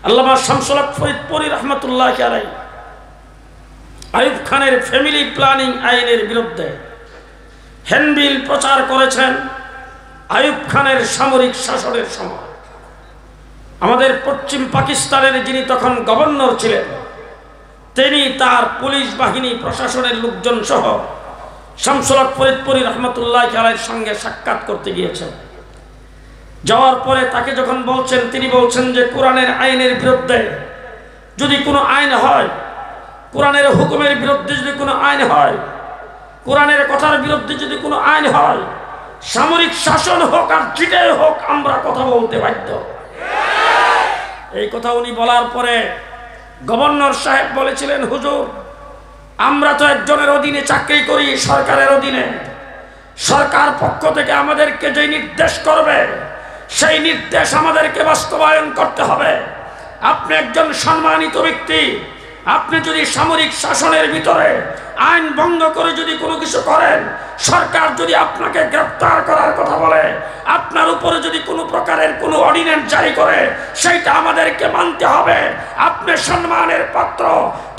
আল্লামা শামসুল হক ফরিদপুরি রহমতুল্লাহ আলাইহি আইয়ুব খানের family planning আইনের বিরুদ্ধে হ্যান্ডবিল প্রচার করেছেন। আইয়ুব খানের সামরিক শাসনের সময় আমাদের পশ্চিম পাকিস্তানের যিনি তখন গভর্নর ছিলেন, তিনি তার পুলিশ বাহিনী প্রশাসনের লোকজন সহ শামসুল হক ফরিদপুরি রহমতুল্লাহ আলাইহির সঙ্গে সাক্ষাৎ করতে গিয়েছেন। যাওয়ার পরে তাকে যখন বলছেন, তিনি বলছেন যে কোরআনের আইনের বিরুদ্ধে যদি কোনো আইন হয়, কোরআনের হুকুমের বিরুদ্ধে যদি কোনো আইন হয়, কোরআনের কথার বিরুদ্ধে যদি কোনো আইন হয়, সামরিক শাসন হোক আর যেটাই হোক, আমরা কথা বলতে বাধ্য। এই কথা উনি বলার পরে গভর্নর সাহেব বলেছিলেন, হুজুর আমরা তো একজনের অধীনে চাকরি করি, সরকারের অধীনে। সরকার পক্ষ থেকে আমাদেরকে যে নির্দেশ করবে সেই নির্দেশ আমাদেরকে বাস্তবায়ন করতে হবে। আপনি একজন সম্মানিত ব্যক্তি, আপনি যদি সামরিক শাসনের ভিতরে আইন ভঙ্গ করে যদি কোনো কিছু করেন, সরকার যদি আপনাকে গ্রেফতার করার কথা বলে, আপনার উপরে যদি কোনো প্রকারের কোনো অর্ডিন্যান্স জারি করে, সেইটা আমাদেরকে মানতে হবে। আপনি সম্মানের পাত্র।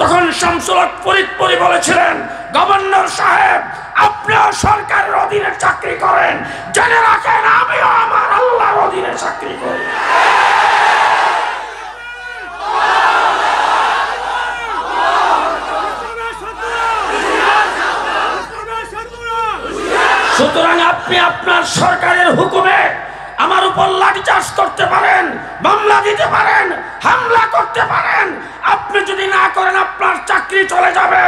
তখন শামসুল হক ফরিদপুরি বলেছিলেন, গভর্নর সাহেব আপনিও সরকারের অধীনে চাকরি করেন, জেনে রাখেন আমিও আমার আল্লাহর অধীনে চাকরি করি। সুতরাং আপনি আপনার সরকারের হুকুমে আমার উপর লাঠিচার্জ করতে পারেন, মামলা দিতে পারেন, হামলা করতে পারেন। আপনি যদি না করেন আপনার চাকরি চলে যাবে।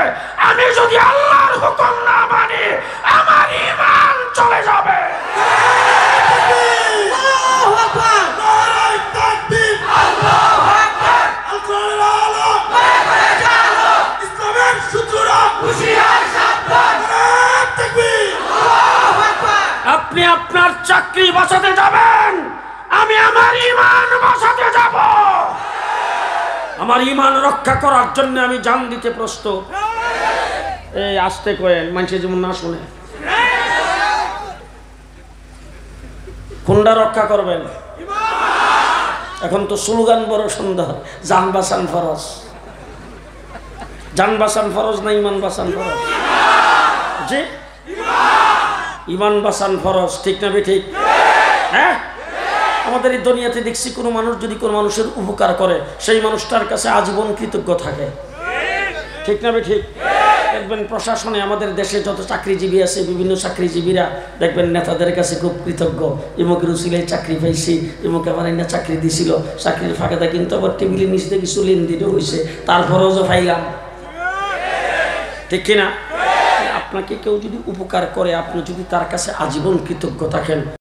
আমি যদি আল্লাহর হুকুম না মানি, আমার ঈমান চলে যাবে। আপনি আপনার চাকরি বাঁচাতে যাবেন, আমি আমার ঈমান বাঁচাতে যাব। আমার ঈমান রক্ষা করার জন্য আমি জান দিতে প্রস্তুত। এই আস্তে করেন, মানুষে যেমন না শুনে। কোনটা রক্ষা করবেন? এখন তো স্লোগান বড় সুন্দর, জান বাঁচান ফরজ। জান বাঁচান ফরজ না ঈমান বাঁচান ফরজ? জি, ঈমান বাঁচান ফরজ, ঠিক না ঠিক? হ্যাঁ, আমাদের এই দুনিয়াতে দেখছি কোনো মানুষ যদি কোনো মানুষের উপকার করে, সেই মানুষটার কাছে আজীবন কৃতজ্ঞ থাকে, ঠিক না ঠিক? দেখবেন প্রশাসনে আমাদের দেশে যত চাকরিজীবী আছে, বিভিন্ন চাকরিজীবীরা দেখবেন নেতাদের কাছে খুব কৃতজ্ঞ। এমুকের উসিলায় চাকরি পাইছি, এমুকে আমার না চাকরি দিছিল, চাকরির ফাঁকেটা কিন্তু আবার টেবিলের নিচ থেকে কিছু লেনদেনও হয়েছে, তারপরেও যে পাইলাম, ঠিক কিনা? আপনাকে কেউ যদি উপকার করে, আপনি যদি তার কাছে আজীবন কৃতজ্ঞ থাকেন,